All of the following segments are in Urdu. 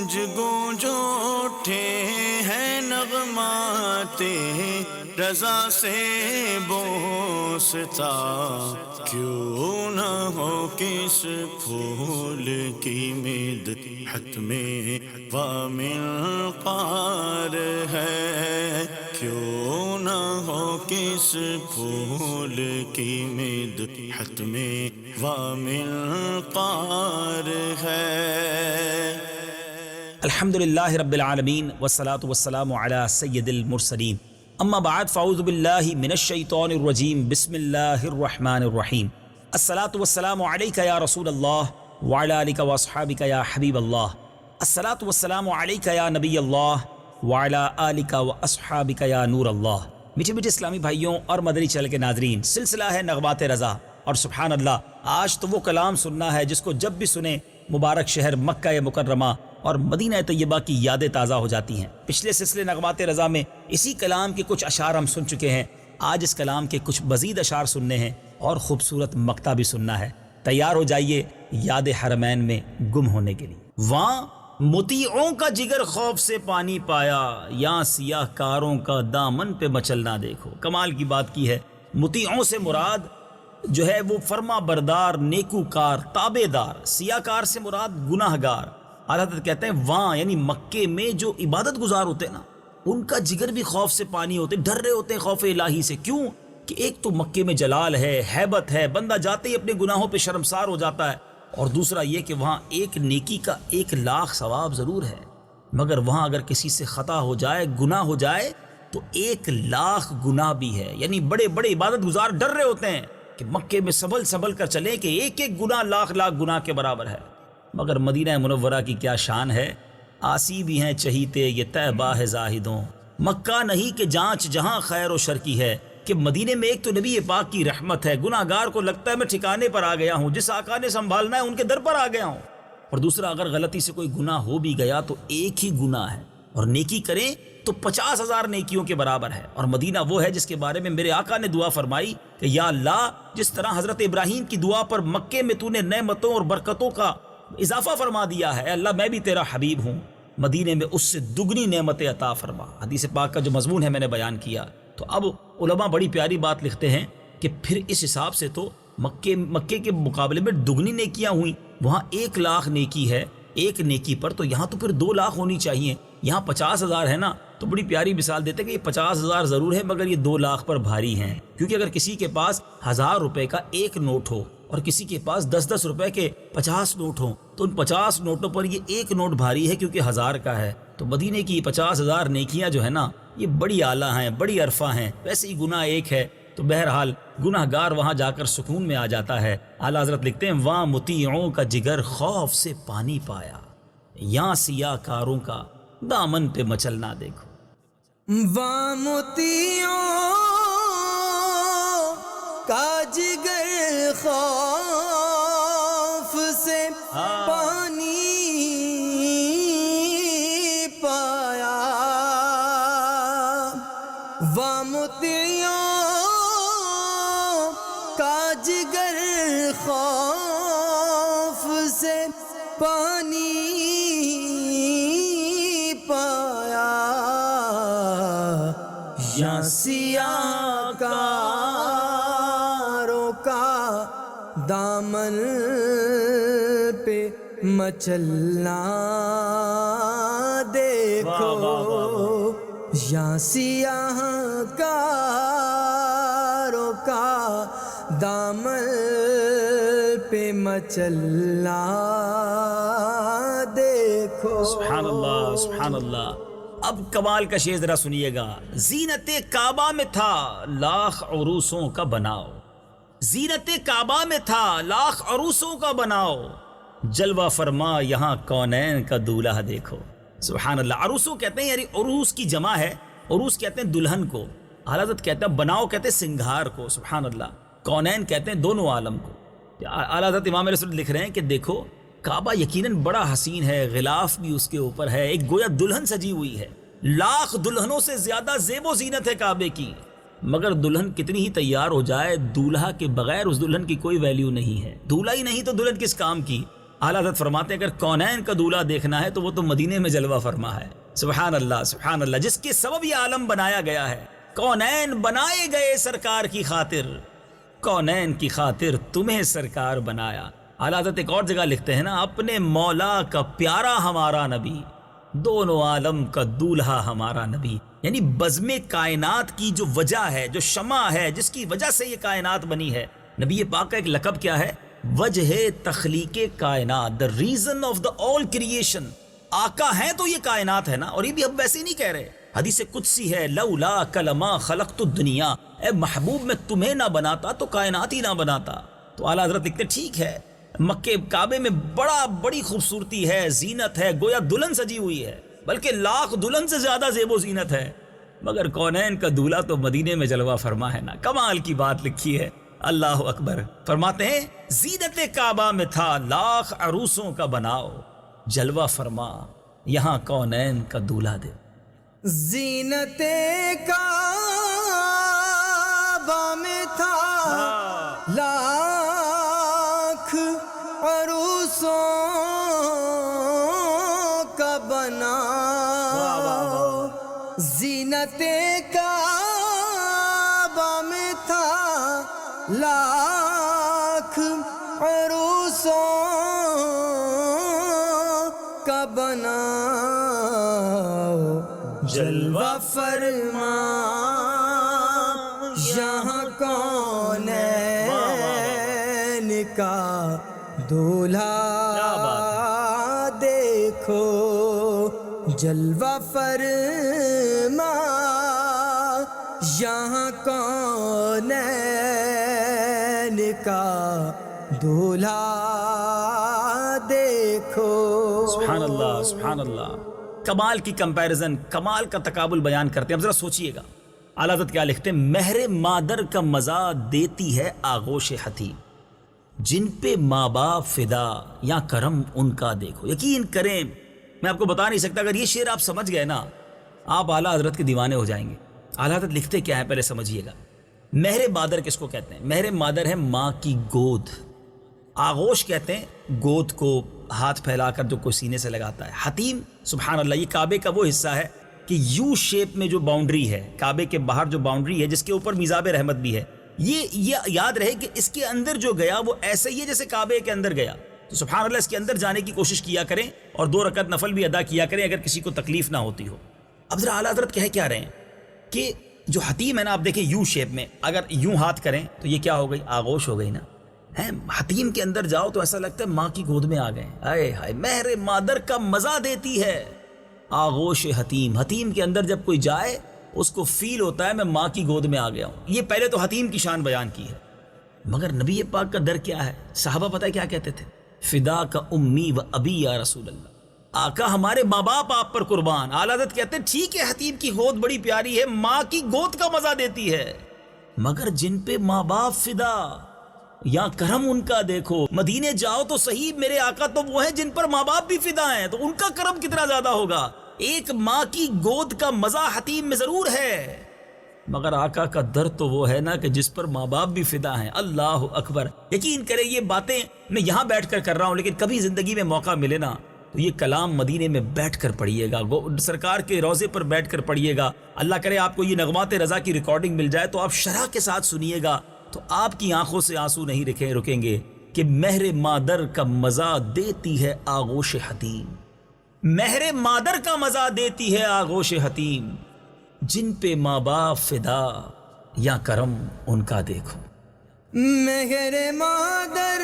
گونج گونج اٹھے ہیں نغمات رضا سے بوستا، کیوں نہ ہو کس پھول کی مدحت میں وامل قار ہے، کیوں نہ ہو کس پھول کی مدحت میں وامل قار ہے۔ الحمدللہ رب العالمین والصلاة والسلام علی سید المرسلین، اما بعد فاعوذ باللہ من الشیطان الرجیم، بسم اللہ الرحمن الرحیم۔ الصلاة والسلام علیک یا رسول اللہ وعلی آلک واصحابک یا حبیب اللہ، الصلاة والسلام علیک یا نبی اللہ وعلی آلک واصحابک یا نور اللہ۔ میٹھے میٹھے اسلامی بھائیوں اور مدنی چینل کے ناظرین، سلسلہ ہے نغمات رضا، اور سبحان اللہ آج تو وہ کلام سننا ہے جس کو جب بھی سنیں مبارک شہر مکہ مکرمہ اور مدینہ طیبہ کی یادیں تازہ ہو جاتی ہیں۔ پچھلے سلسلے نغمات رضا میں اسی کلام کے کچھ اشعار ہم سن چکے ہیں، آج اس کلام کے کچھ مزید اشعار سننے ہیں اور خوبصورت مقطع بھی سننا ہے۔ تیار ہو جائیے یاد حرمین میں گم ہونے کے لیے۔ وہاں مطیعوں کا جگر خوف سے پانی پایا، یہاں سیاہ کاروں کا دامن پہ مچلنا دیکھو۔ کمال کی بات کی ہے، مطیعوں سے مراد جو ہے وہ فرما بردار، نیکوکار، تابع دار، سیاہ کار سے مراد گناہ گار۔ اعلیٰ حضرت کہتے ہیں وہاں یعنی مکے میں جو عبادت گزار ہوتے ہیں نا، ان کا جگر بھی خوف سے پانی ہوتے، ڈر رہے ہوتے ہیں خوف الہی سے۔ کیوں کہ ایک تو مکے میں جلال ہے، ہیبت ہے، بندہ جاتے ہی اپنے گناہوں پہ شرمسار ہو جاتا ہے، اور دوسرا یہ کہ وہاں ایک نیکی کا 1,00,000 ثواب ضرور ہے، مگر وہاں اگر کسی سے خطا ہو جائے، گناہ ہو جائے تو 1,00,000 گناہ بھی ہے۔ یعنی بڑے بڑے عبادت گزار ڈر رہے ہوتے ہیں کہ مکے میں سنبھل سنبھل کر چلیں کہ ایک ایک گناہ 1,00,000 گناہ کے برابر ہے۔ مگر مدینہ منورہ کی کیا شان ہے، آسی بھی ہیں چہیتے یہ طیبہ ہے زاہدوں، مکہ نہیں کہ جانچ جہاں خیر و شر کی ہے، کہ مدینے میں ایک تو نبی پاک کی رحمت ہے، گناہ گار کو لگتا ہے میں ٹھکانے پر آ گیا ہوں، جس آقا نے سنبھالنا ہے ان کے در پر آ گیا ہوں، اور دوسرا اگر غلطی سے کوئی گناہ ہو بھی گیا تو ایک ہی گناہ ہے، اور نیکی کریں تو 50,000 نیکیوں کے برابر ہے۔ اور مدینہ وہ ہے جس کے بارے میں میرے آقا نے دعا فرمائی کہ یا اللہ، جس طرح حضرت ابراہیم کی دعا پر مکے میں تو نے نعمتوں اور برکتوں کا اضافہ فرما دیا ہے، اللہ میں بھی تیرا حبیب ہوں، مدینے میں اس سے دگنی نعمتیں عطا فرما۔ حدیث پاک کا جو مضمون ہے میں نے بیان کیا، تو اب علماء بڑی پیاری بات لکھتے ہیں کہ پھر اس حساب سے تو مکے کے مقابلے میں دگنی نیکیاں ہوئیں، وہاں 1,00,000 نیکی ہے ایک نیکی پر، تو یہاں تو پھر 2,00,000 ہونی چاہیے، یہاں 50,000 ہے نا، تو بڑی پیاری مثال دیتے کہ یہ 50,000 ضرور ہے مگر یہ 2,00,000 پر بھاری ہیں، کیونکہ اگر کسی کے پاس 1,000 روپے کا ایک نوٹ ہو اور کسی کے پاس 10 روپے کے 50 نوٹ ہوں، تو ان 50 نوٹوں پر یہ ایک نوٹ بھاری ہے کیونکہ 1,000 کا ہے۔ تو مدینے کی 50,000 نیکیاں جو ہے نا، یہ بڑی اعلیٰ ہیں، بڑی عرفہ ہیں، ویسے ہی گناہ ایک ہے، تو بہرحال گناہ گار وہاں جا کر سکون میں آ جاتا ہے۔ اعلیٰ حضرت لکھتے ہیں وہاں مطیعوں کا جگر خوف سے پانی پایا، یہاں سیاہ کاروں کا دامن پہ مچلنا دیکھو۔ وہاں مطیعوں کا جگر خوف سے پانی پایا، وہاں مطیعوں کا جگر خوف سے پانی پایا، یا سیاہ کاروں کا دامن پہ مچلنا دیکھو، یا سیاہ کاروں کا دامن پہ مچلنا دیکھو۔ سبحان اللہ سبحان اللہ۔ اب کمال کا شعر ذرا سنیے گا۔ زینت کعبہ میں تھا 1,00,000 عروسوں کا بناؤ، زینت کعبہ میں تھا 1,00,000 عروسوں کا بناؤ، جلوہ فرما یہاں کونین کا دولہا دیکھو۔ سبحان اللہ۔ عروسوں کہتے ہیں یعنی عروس کی جمع ہے، عروس کہتے ہیں دلہن کو، اعلیٰ حضرت کہتے ہیں بناؤ کہتے ہیں سنگھار کو، سبحان اللہ۔ کونین کہتے ہیں دونوں عالم کو۔ اعلیٰ حضرت امام رسول لکھ رہے ہیں کہ دیکھو کعبہ یقیناً بڑا حسین ہے، غلاف بھی اس کے اوپر ہے، ایک گویا دلہن سجی ہوئی ہے، 1,00,000 دلہنوں سے زیادہ زیب و زینت ہے کعبے کی، مگر دلہن کتنی ہی تیار ہو جائے، دولہا کے بغیر اس دلہن کی کوئی ویلیو نہیں ہے، دولہا ہی نہیں تو دلہن کس کام کی۔ اعلیٰ حضرت فرماتے ہیں اگر کونین کا دولہا دیکھنا ہے تو وہ تو مدینے میں جلوہ فرما ہے. سبحان اللہ سبحان اللہ، جس کے سبب یہ عالم بنایا گیا ہے. کونین بنائے گئے سرکار کی خاطر، کونین کی خاطر تمہیں سرکار بنایا. اعلیٰ حضرت ایک اور جگہ لکھتے ہیں نا، اپنے مولا کا پیارا ہمارا نبی، دونوں عالم کا دولہا ہمارا نبی. یعنی بزم کائنات کی جو وجہ ہے، جو شمع ہے، جس کی وجہ سے یہ کائنات بنی ہے، نبی پاک کا ایک لقب کیا ہے؟ وجہ تخلیق کائنات، the reason of the all creation. آقا ہیں تو یہ کائنات ہے نا. اور یہ بھی ہم ویسے ہی نہیں کہہ رہے، حدیث قدسی ہے، لولا کلمہ خلقت الدنیا، اے محبوب میں تمہیں نہ بناتا تو کائنات ہی نہ بناتا. تو اعلیٰ حضرت لکھتے ٹھیک ہے مکے کعبے میں بڑی خوبصورتی ہے، زینت ہے، گویا دلہن سجی ہوئی ہے، بلکہ لاکھ دلہن سے زیادہ زیب و زینت ہے، مگر کونین کا دولہا تو مدینے میں جلوہ فرما ہے نا. کمال کی بات لکھی ہے. اللہ اکبر. فرماتے ہیں زینت کعبہ میں تھا لاکھ عروسوں کا بناؤ، جلوہ فرما یہاں کونین کا دولہا دے. زینت کعبہ میں تھا لاکھ عروسوں کا بناؤ. زینت کعبہ میں تھا لاکھ عروسوں کا بناؤ. جلوہ فرما یہاں کونین کا دولہا دیکھو. جلوہ فرما یہاں کونین کا دولہا دیکھو. سبحان اللہ سبحان اللہ. کمال کی کمپیرزن، کمال کا تقابل بیان کرتے ہیں. اب ذرا سوچئے گا اعلیٰ حضرت کیا لکھتے ہیں؟ مہر مادر کا مزہ دیتی ہے آغوش حتیم، جن پہ ماں باپ فدا یا کرم ان کا دیکھو. یقین کریں میں آپ کو بتا نہیں سکتا، اگر یہ شعر آپ سمجھ گئے نا آپ اعلیٰ حضرت کے دیوانے ہو جائیں گے. اعلیٰ حضرت لکھتے کیا ہے پہلے سمجھیے گا. مہر مادر کس کو کہتے ہیں؟ مہر مادر ہے ماں کی گود. آغوش کہتے ہیں گود کو ہاتھ پھیلا کر جو کوئی سینے سے لگاتا ہے. حتیم سبحان اللہ یہ کعبے کا وہ حصہ ہے کہ یو شیپ میں جو باؤنڈری ہے، کعبے کے باہر جو باؤنڈری ہے جس کے اوپر میزاب رحمت بھی ہے، یہ یاد رہے کہ اس کے اندر جو گیا وہ ایسے ہی ہے جیسے کعبے کے اندر گیا. تو سبحان اللہ اس کے اندر جانے کی کوشش کیا کریں اور 2 رکعت نفل بھی ادا کیا کریں اگر کسی کو تکلیف نہ ہوتی ہو. اب ذرا اعلیٰ حضرت کیا رہے ہیں کہ جو حتیم ہے نا، آپ دیکھیں یو شیپ میں اگر یوں ہاتھ کریں تو یہ کیا ہو گئی؟ آغوش ہو گئی نا. حتیم کے اندر جاؤ تو ایسا لگتا ہے ماں کی گود میں آ گئے. ہائے ہائے، مہر مادر کا مزہ دیتی ہے آغوش حتیم. حتیم کے اندر جب کوئی جائے اس کو فیل ہوتا ہے میں ماں کی گود میں آ گیا ہوں. یہ پہلے تو حتیم کی شان بیان کی ہے، مگر نبی پاک کا در کیا ہے؟ صحابہ پتہ ہے کیا کہتے تھے؟ فدا کا امی و ابی یا رسول اللہ، آقا ہمارے ماں باپ آپ پر قربان. اعلیٰ حضرت کہتے ہیں ٹھیک ہے حتیم کی گود بڑی پیاری ہے، ماں کی گود کا مزہ دیتی ہے، مگر جن پہ ماں باپ فدا یا کرم ان کا دیکھو. مدینے جاؤ تو صحیح، میرے آقا تو وہ ہیں جن پر ماں باپ بھی فدا ہیں، تو ان کا کرم کتنا زیادہ ہوگا. ایک ماں کی گود کا مزہ حتیم میں ضرور ہے، مگر آقا کا در تو وہ ہے نا کہ جس پر ماں باپ بھی فدا ہیں. اللہ اکبر. یقین کریں یہ باتیں میں یہاں بیٹھ کر رہا ہوں، لیکن کبھی زندگی میں موقع ملے نا تو یہ کلام مدینے میں بیٹھ کر پڑھیے گا، سرکار کے روضے پر بیٹھ کر پڑھیے گا. اللہ کرے آپ کو یہ نغمات رضا کی ریکارڈنگ مل جائے تو آپ شرح کے ساتھ سنیے گا تو آپ کی آنکھوں سے آنسو نہیں رکیں گے کہ مہر مادر کا مزہ دیتی ہے آغوش حتیم. مہر مادر کا مزہ دیتی ہے آغوش حتیم، جن پہ ماں باپ فدا یا کرم ان کا دیکھو. مہر مادر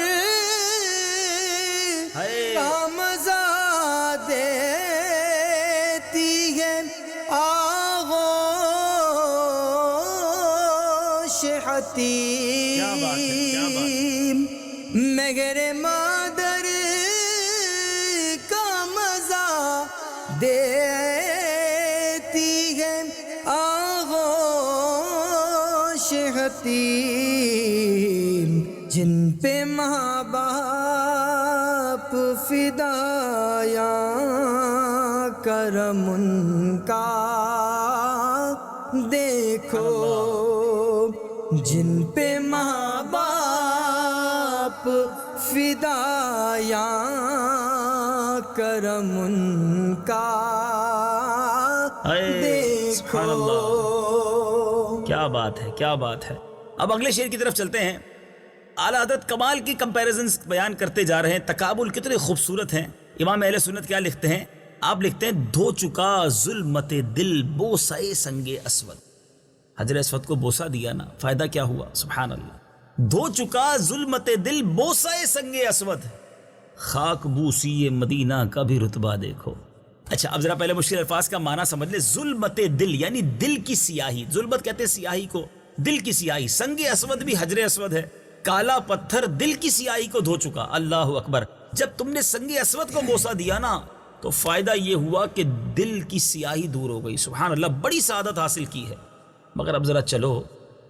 کا مزہ دیتی ہے آغوش حتیم. مہر مادر کا مزہ دیتی ہے آغوش حتیم، جن پہ ماں باپ فدا یا کرم ان کا دیکھو. جن پہ ماں باپ فدایا کرم ان کا سبحان اللہ، کیا بات ہے، کیا بات ہے۔ اب اگلے شعر کی طرف چلتے ہیں۔ اعلیٰ حضرت کمال کی کمپیریزنز بیان کرتے جا رہے ہیں، تقابل کتنے خوبصورت ہیں۔ امام اہل سنت کیا لکھتے ہیں؟ آپ لکھتے ہیں دھو چکا ظلمت دل بوسہ سنگ اسود۔ حجر اسود کو بوسہ دیا نا، فائدہ کیا ہوا؟ سبحان اللہ۔ دھو چکا ظلمت دل بوسہ سنگ اسود، خاک بوسی مدینہ کا بھی رتبہ دیکھو۔ اچھا اب ذرا پہلے مشکل الفاظ کا معنی سمجھ لیں۔ ظلمت دل یعنی دل کی سیاہی، ظلمت کہتے ہیں سیاہی کو، دل کی سیاہی۔ سنگ اسود بھی حجر اسود ہے، کالا پتھر دل کی سیاہی کو دھو چکا۔ اللہ اکبر۔ جب تم نے سنگ اسود کو بوسہ دیا نا تو فائدہ یہ ہوا کہ دل کی سیاہی دور ہو گئی۔ سبحان اللہ، بڑی سعادت حاصل کی ہے۔ مگر اب ذرا چلو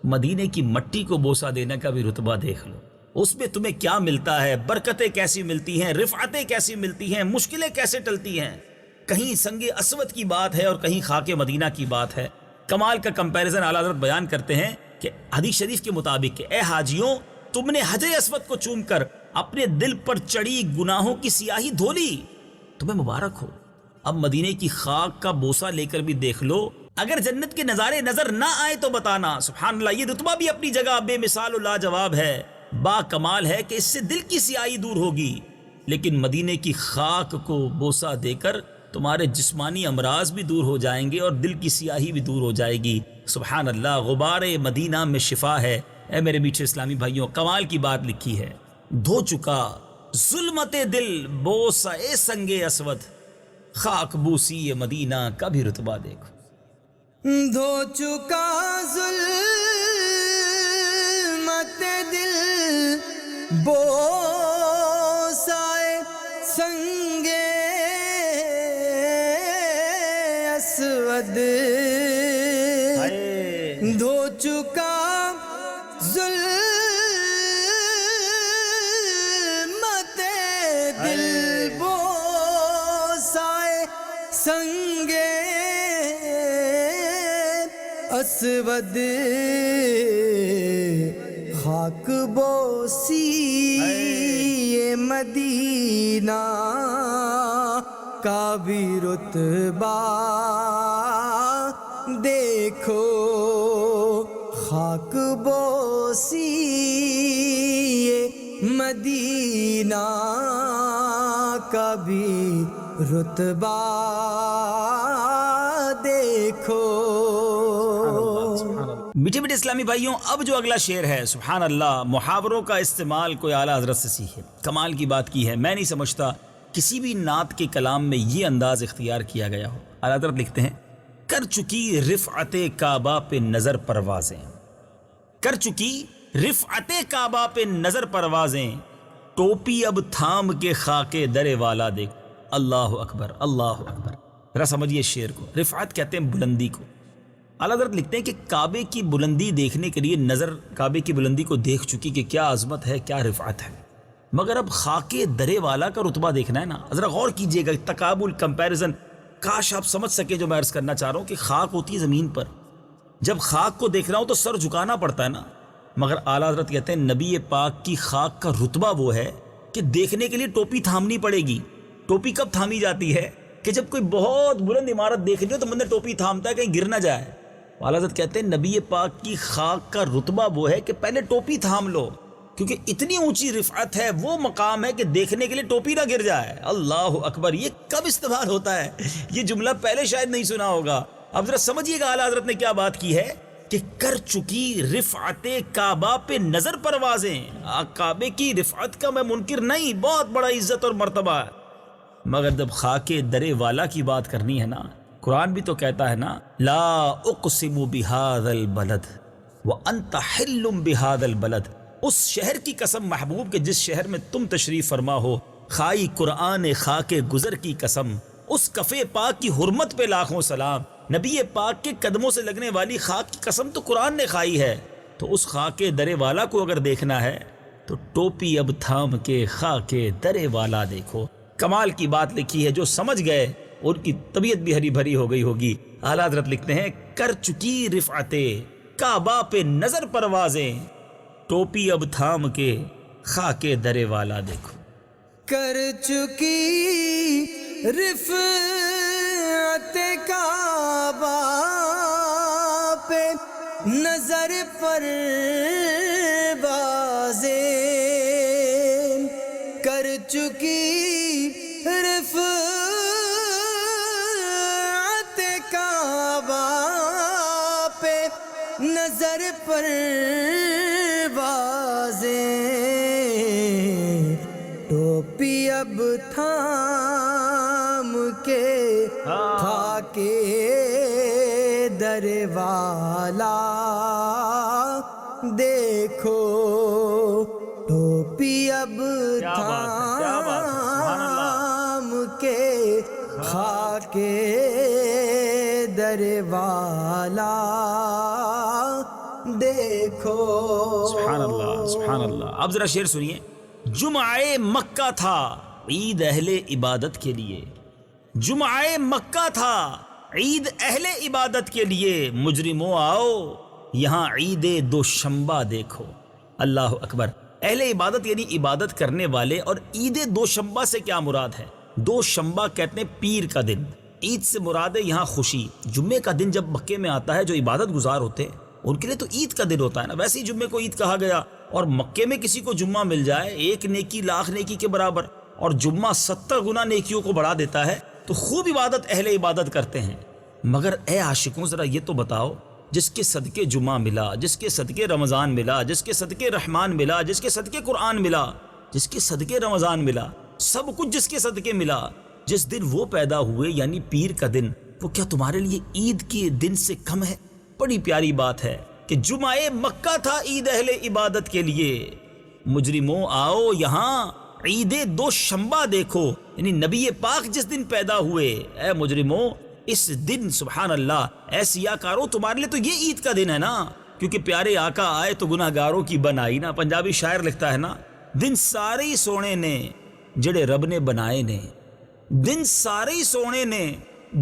مدینے کی مٹی کو بوسہ دینے کا بھی رتبہ دیکھ لو، اس میں تمہیں کیا ملتا ہے، برکتیں کیسی ملتی ہیں، رفعتیں کیسی ملتی ہیں، مشکلیں کیسے ٹلتی ہیں۔ کہیں سنگ اسود کی بات ہے اور کہیں خاک مدینہ کی بات ہے۔ کمال کا کمپیریزن اعلیٰ حضرت بیان کرتے ہیں کہ حدیث شریف کے مطابق کہ اے حاجیوں، تم نے حجر اسود کو چوم کر اپنے دل پر چڑھی گناہوں کی سیاہی دھو لی، تمہیں مبارک ہو۔ اب مدینے کی خاک کا بوسہ لے کر بھی دیکھ لو، اگر جنت کے نظارے نظر نہ آئے تو بتانا۔ سبحان اللہ، یہ رتبہ بھی اپنی جگہ بے مثال و لاجواب ہے، با کمال ہے کہ اس سے دل کی سیاہی دور ہوگی۔ لیکن مدینے کی خاک کو بوسہ دے کر تمہارے جسمانی امراض بھی دور ہو جائیں گے اور دل کی سیاہی بھی دور ہو جائے گی۔ سبحان اللہ، غبار مدینہ میں شفا ہے۔ اے میرے میٹھے اسلامی بھائیوں، کمال کی بات لکھی ہے۔ دھو چکا ظلمت دل بوسہ سنگ اسود، خاک بوسی مدینہ کا بھی رتبہ دیکھو۔ دھو چکا ظلمت دل بوسہ سنگ اسود، دھو چکا ظلمت دل بوسہ سنگ اسود، خاک بوسی مدینہ کا بھی رتبہ دیکھو، خاک بوسی مدینہ کا بھی رتبہ دیکھو۔ میٹھے میٹھے اسلامی بھائیوں، اب جو اگلا شعر ہے، سبحان اللہ، محاوروں کا استعمال کوئی اعلیٰ حضرت سے سیکھے، کمال کی بات کی ہے۔ میں نہیں سمجھتا کسی بھی نعت کے کلام میں یہ انداز اختیار کیا گیا ہو۔ اعلیٰ حضرت لکھتے ہیں کر چکی رفعت کعبہ پہ نظر پروازیں، کر چکی رفعت کعبہ پہ نظر پروازیں، ٹوپی اب تھام کے خاک در والا دیکھ۔ اللہ اکبر، اللہ اکبر۔ ذرا سمجھیے شعر کو، رفعت کہتے ہیں بلندی کو۔ اعلیٰ حضرت لکھتے ہیں کہ کعبے کی بلندی دیکھنے کے لیے نظر کعبے کی بلندی کو دیکھ چکی کہ کیا عظمت ہے، کیا رفعت ہے، مگر اب خاک درے والا کا رتبہ دیکھنا ہے نا۔ ذرا غور کیجئے گا، تقابل، کمپیریزن، کاش آپ سمجھ سکیں جو میں عرض کرنا چاہ رہا ہوں کہ خاک ہوتی ہے زمین پر، جب خاک کو دیکھنا ہو تو سر جھکانا پڑتا ہے نا، مگر اعلیٰ حضرت کہتے ہیں نبی پاک کی خاک کا رتبہ وہ ہے کہ دیکھنے کے لیے ٹوپی تھامنی پڑے گی۔ ٹوپی کب تھامی جاتی ہے؟ کہ جب کوئی بہت بلند عمارت دیکھنی ہو تو بندہ ٹوپی تھامتا ہے کہیں گر نہ جائے۔ اعلیٰ حضرت کہتے ہیں نبی پاک کی خاک کا رتبہ وہ ہے کہ پہلے ٹوپی تھام لو، کیونکہ اتنی اونچی رفعت ہے، وہ مقام ہے کہ دیکھنے کے لیے ٹوپی نہ گر جائے۔ اللہ اکبر، یہ کب استعمال ہوتا ہے؟ یہ جملہ پہلے شاید نہیں سنا ہوگا۔ اب ذرا سمجھیے گا اعلیٰ حضرت نے کیا بات کی ہے کہ کر چکی رفعت کعبہ پہ نظر پروازیں۔ کعبے کی رفعت کا میں منکر نہیں، بہت بڑا عزت اور مرتبہ ہے، مگر جب خاک درے والا کی بات کرنی ہے نا، قرآن بھی تو کہتا ہے نا لا اقسم بہذا البلد وانت حل بہذا البلد، اس شہر کی قسم محبوب کہ جس شہر میں تم تشریف فرما ہو، خائی قرآن خاک گزر کی قسم، اس کفے پاک کی حرمت پہ لاکھوں سلام۔ نبی پاک کے قدموں سے لگنے والی خاک کی قسم تو قرآن نے کھائی ہے، تو اس خاک درے والا کو اگر دیکھنا ہے تو ٹوپی اب تھام کے خاک درے والا دیکھو۔ کمال کی بات لکھی ہے، جو سمجھ گئے ان کی طبیعت بھی ہری بھری ہو گئی ہوگی۔ اعلیٰ حضرت لکھتے ہیں کر چکی رفعت کعبہ پہ نظر پروازیں، ٹوپی اب تھام کے خاک در والا دیکھو. کر چکی رفعت کعبہ پہ نظر پروازیں، کر چکی رفعت کعبہ پہ نظر پروازیں، ٹوپی اب تھام کے خاکے در والا دیکھو، ٹوپی اب تھام کے خاکے در والا دیکھو. سبحان اللہ سبحان اللہ. اب ذرا شعر سنیے. جمعہ مکہ تھا عید اہل عبادت کے لیے، جمعہ مکہ تھا عید اہل عبادت کے لیے، مجرموں آؤ یہاں عید دوشنبہ دیکھو. اللہ اکبر. اہل عبادت یعنی عبادت کرنے والے. اور عید دوشنبہ سے کیا مراد ہے؟ دوشنبہ کہتے ہیں پیر کا دن. عید سے مراد ہے یہاں خوشی. جمعے کا دن جب مکے میں آتا ہے جو عبادت گزار ہوتے ہیں ان کے لیے تو عید کا دن ہوتا ہے نا. ویسے ہی جمعے کو عید کہا گیا. اور مکے میں کسی کو جمعہ مل جائے ایک نیکی لاکھ نیکی کے برابر، اور جمعہ 70 گنا نیکیوں کو بڑھا دیتا ہے. تو خوب عبادت اہل عبادت کرتے ہیں. مگر اے عاشقوں ذرا یہ تو بتاؤ، جس کے صدقے جمعہ ملا، جس کے صدقے رمضان ملا، جس کے صدقے رحمان ملا، جس کے صدقے قرآن ملا، جس کے صدقے رمضان ملا، سب کچھ جس کے صدقے ملا، جس دن وہ پیدا ہوئے یعنی پیر کا دن، وہ کیا تمہارے لیے عید کے دن سے کم ہے؟ بڑی پیاری بات ہے کہ جمعہ مکہ تھا عید اہل عبادت کے لیے، مجرموں آؤ یہاں عید دوشنبہ دیکھو. یعنی نبی پاک جس دن پیدا ہوئے، اے مجرموں اس دن سبحان اللہ اے سیاکاروں تمہارے لیے تو یہ عید کا دن ہے نا، کیونکہ پیارے آقا آئے تو گناہ گاروں کی بنائی نا. پنجابی شاعر لکھتا ہے نا، دن سارے ہی سونے نے جڑے رب نے بنائے نے، دن سارے ہی سونے نے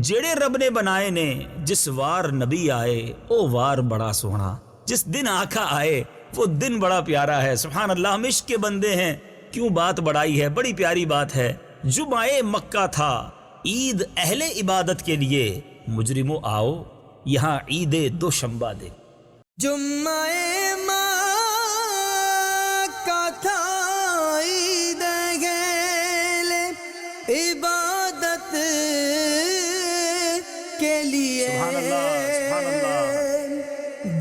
جڑے رب نے بنائے نے، جس وار نبی آئے او وار بڑا سونا. جس دن آقا آئے وہ دن بڑا پیارا ہے. سبحان اللہ. ہم عشق کے بندے ہیں، کیوں بات بڑائی ہے، بڑی پیاری بات ہے. جمعہ مکہ تھا عید اہل عبادت کے لیے، مجرموں آؤ یہاں عید دوشنبہ دے. جمعہ مکہ تھا عید اہل عبادت کے لیے، سبحان اللہ سبحان اللہ.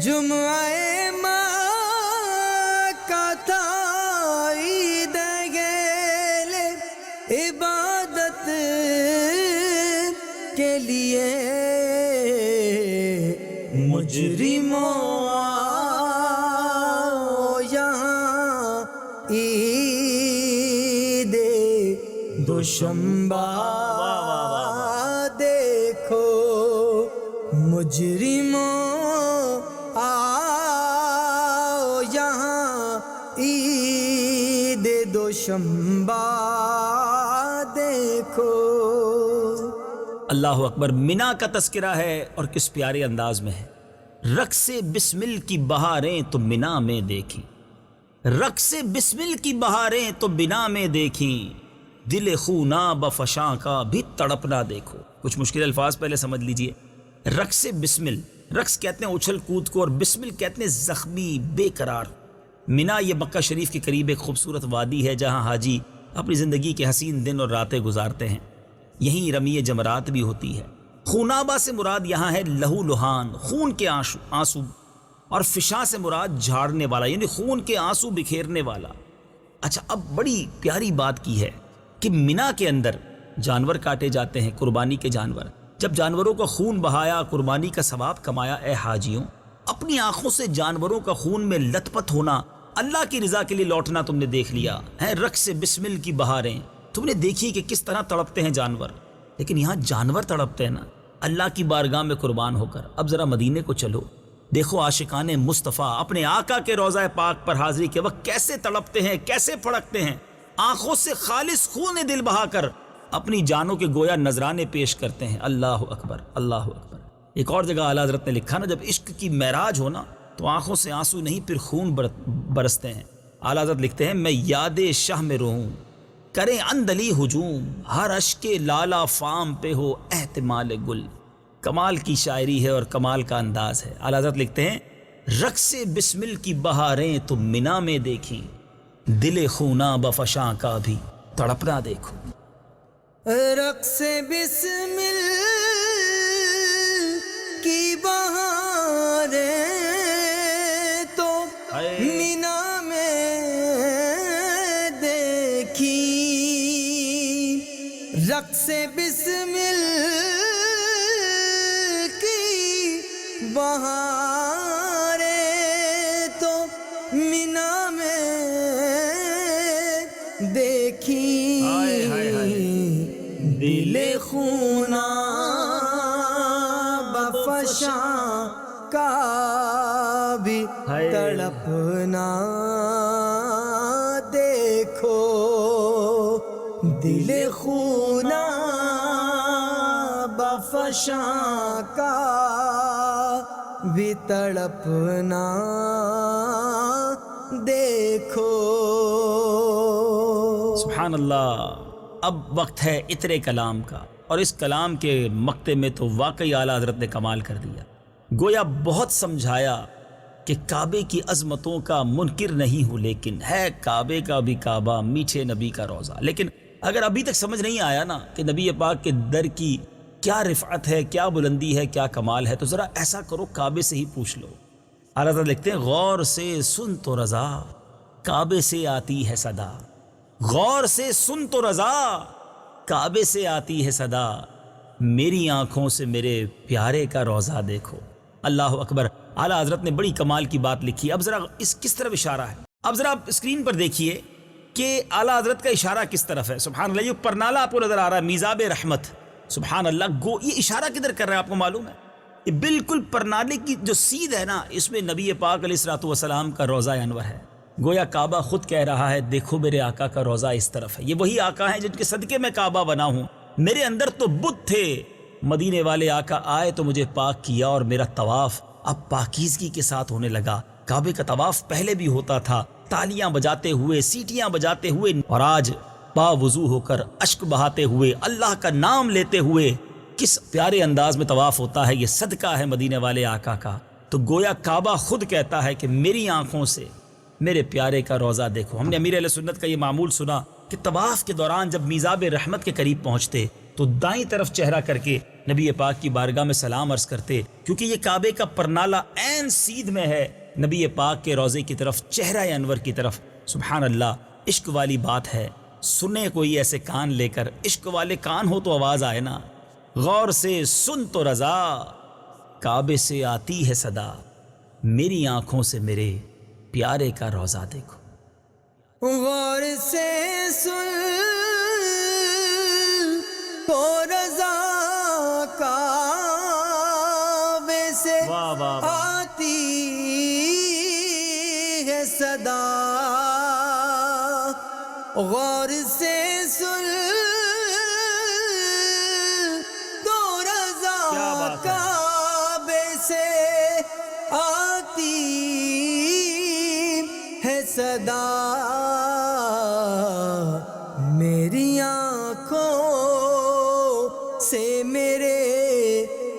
جمعہ مکہ تھا عید اہل عبادت کے لیے، مجرموں آؤ یہاں عید دوشنبہ دیکھو، مجرموں آؤ یہاں عید دوشنبہ دیکھو. اللہ اکبر. مینا کا تذکرہ ہے اور کس پیارے انداز میں ہے. رقص بسمل کی بہاریں تو مینا میں دیکھیں، رقص بسمل کی بہاریں تو مینا میں دیکھیں، دل خوناب فشاں کا بھی تڑپنا دیکھو. کچھ مشکل الفاظ پہلے سمجھ لیجئے. رقص بسمل، رقص کہتے ہیں اچھل کود کو، اور بسمل کہتے ہیں زخمی بے قرار. مینا یہ مکہ شریف کے قریب ایک خوبصورت وادی ہے جہاں حاجی اپنی زندگی کے حسین دن اور راتیں گزارتے ہیں. یہیں رمی جمرات بھی ہوتی ہے. خونابہ سے مراد یہاں ہے لہو لہان، خون کے آنسو، اور فشاں سے مراد جھاڑنے والا یعنی خون کے آنسو بکھیرنے والا. اچھا اب بڑی پیاری بات کی ہے کہ مینا کے اندر جانور کاٹے جاتے ہیں، قربانی کے جانور. جب جانوروں کا خون بہایا، قربانی کا ثواب کمایا، اے حاجیوں اپنی آنکھوں سے جانوروں کا خون میں لت پت ہونا، اللہ کی رضا کے لیے لوٹنا تم نے دیکھ لیا ہے. رقص بسمل کی بہاریں تم نے دیکھی کہ کس طرح تڑپتے ہیں جانور. لیکن یہاں جانور تڑپتے ہیں نا اللہ کی بارگاہ میں قربان ہو کر. اب ذرا مدینے کو چلو، دیکھو عاشقان مصطفیٰ اپنے آقا کے روضہ پاک پر حاضری کے وقت کیسے تڑپتے ہیں، کیسے پھڑکتے ہیں، آنکھوں سے خالص خون دل بہا کر اپنی جانوں کے گویا نذرانے پیش کرتے ہیں. اللہ اکبر اللہ اکبر. ایک اور جگہ اعلیٰ حضرت نے لکھا نا، جب عشق کی معراج ہونا تو آنکھوں سے آنسو نہیں پھر خون برستے ہیں. اعلیٰ حضرت لکھتے ہیں میں یاد شاہ میں رہوں کریں اندلی ہجوم ہر اشک لالا فام پہ ہو احتمال گل. کمال کی شاعری ہے اور کمال کا انداز ہے. اعلیٰ حضرت لکھتے ہیں رقص بسمل کی بہاریں تو منا میں دیکھیں دل خونا بفشاں کا بھی تڑپنا دیکھو. رقص بسمل کی بہاریں تو مینا میں دیکھی. رقص بسمل کی بہاریں تو مینا میں دیکھی. دل خونا بفشاں کا بھی تڑپنا دیکھو. دل خونا بفشاں کا بھی تڑپنا دیکھو. سبحان اللہ. اب وقت ہے اترے کلام کا، اور اس کلام کے مقطع میں تو واقعی اعلیٰ حضرت نے کمال کر دیا. گویا بہت سمجھایا کہ کعبے کی عظمتوں کا منکر نہیں ہوں، لیکن ہے کعبے کا بھی کعبہ میٹھے نبی کا روزہ. لیکن اگر ابھی تک سمجھ نہیں آیا نا کہ نبی پاک کے در کی کیا رفعت ہے، کیا بلندی ہے، کیا کمال ہے، تو ذرا ایسا کرو کعبے سے ہی پوچھ لو. اعلیٰ حضرت لکھتے ہیں غور سے سن تو رضا کعبے سے آتی ہے صدا. غور سے سن تو رضا کعبے سے آتی ہے صدا. میری آنکھوں سے میرے پیارے کا روزہ دیکھو. اللہ اکبر. اعلیٰ حضرت نے بڑی کمال کی بات لکھی. اب ذرا اس کس طرف اشارہ ہے، اب ذرا آپ اسکرین پر دیکھیے کہ اعلیٰ حضرت کا اشارہ کس طرف ہے. سبحان اللہ. یہ پرنالہ آپ کو نظر آ رہا ہے میزاب رحمت. سبحان اللہ. یہ اشارہ کدھر کر رہا ہے آپ کو معلوم ہے؟ یہ بالکل پرنالے کی جو سیدھ ہے نا، اس میں نبی پاک علیہ الصلوۃ والسلام کا روزہ انور ہے. گویا کعبہ خود کہہ رہا ہے دیکھو میرے آقا کا روزہ اس طرف ہے. یہ وہی آقا ہیں جن کے صدقے میں کعبہ بنا ہوں. میرے اندر تو بت تھے، مدینے والے آقا آئے تو مجھے پاک کیا، اور میرا طواف اب پاکیزگی کے ساتھ ہونے لگا. کعبے کا طواف پہلے بھی ہوتا تھا تالیاں بجاتے ہوئے، سیٹیاں بجاتے ہوئے، اور آج باوضو ہو کر اشک بہاتے ہوئے اللہ کا نام لیتے ہوئے کس پیارے انداز میں طواف ہوتا ہے. یہ صدقہ ہے مدینے والے آقا کا. تو گویا کعبہ خود کہتا ہے کہ میری آنکھوں سے میرے پیارے کا روزہ دیکھو. ہم نے امیر اہل سنت کا یہ معمول سنا کہ طواف کے دوران جب میزاب رحمت کے قریب پہنچتے تو دائیں طرف چہرہ کر کے نبی پاک کی بارگاہ میں سلام عرض کرتے، کیونکہ یہ کعبے کا پرنالہ عین سیدھ میں ہے نبی پاک کے روزے کی طرف، چہرہ انور کی طرف. سبحان اللہ. عشق والی بات ہے. سنے کوئی ایسے کان لے کر، عشق والے کان ہو تو آواز آئے نا. غور سے سن تو رضا کعبے سے آتی ہے صدا. میری آنکھوں سے میرے پیارے کا روزہ دیکھو. غور سے سن تو رضا کعبے سے آتی ہے صدا. غور سے سن تو رضا کعبے سے آتی ہے صدا. میری آنکھوں سے میرے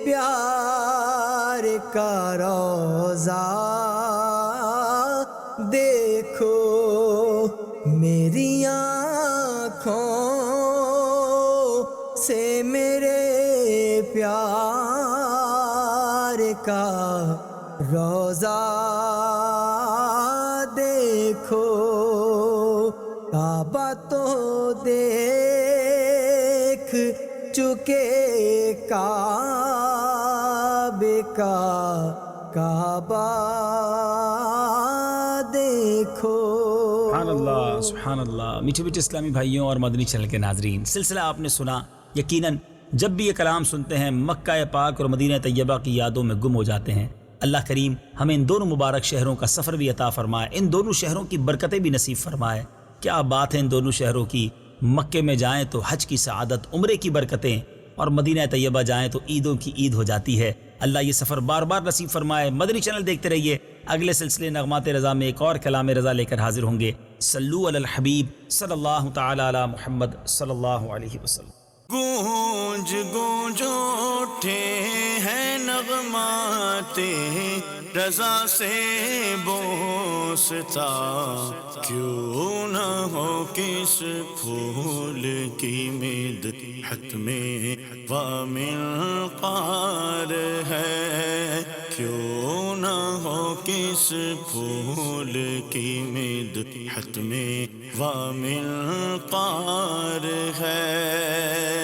پیار کا روزہ دیکھو. میری آنکھوں سے میرے پیار کا روزہ دیکھو. کعبہ تو دیکھ چکے کعبے کا کعبہ دیکھو. سبحان اللہ. سبحان اللہ. میٹھے میٹھے اسلامی بھائیوں اور مدنی چینل کے ناظرین، سلسلہ آپ نے سنا. یقیناً جب بھی یہ کلام سنتے ہیں مکہ پاک اور مدینہ طیبہ کی یادوں میں گم ہو جاتے ہیں. اللہ کریم ہمیں ان دونوں مبارک شہروں کا سفر بھی عطا فرمائے، ان دونوں شہروں کی برکتیں بھی نصیب فرمائے. کیا بات ہے ان دونوں شہروں کی. مکے میں جائیں تو حج کی سعادت، عمرے کی برکتیں، اور مدینہ طیبہ جائیں تو عیدوں کی عید ہو جاتی ہے. اللہ یہ سفر بار بار نصیب فرمائے. مدنی چینل دیکھتے رہیے. اگلے سلسلے نغمات رضا میں ایک اور کلام رضا لے کر حاضر ہوں گے۔ صلو علی الحبیب صلی اللہ تعالی علی محمد صلی اللہ علیہ وسلم۔ گونج گونج اٹھے ہیں نغمات رضا سے بوستا، کیوں نہ ہو کس پھول کی مدحت میں وامنقار ہے، کیوں نہ ہو کس پھول کی مدحت میں وامنقار ہے۔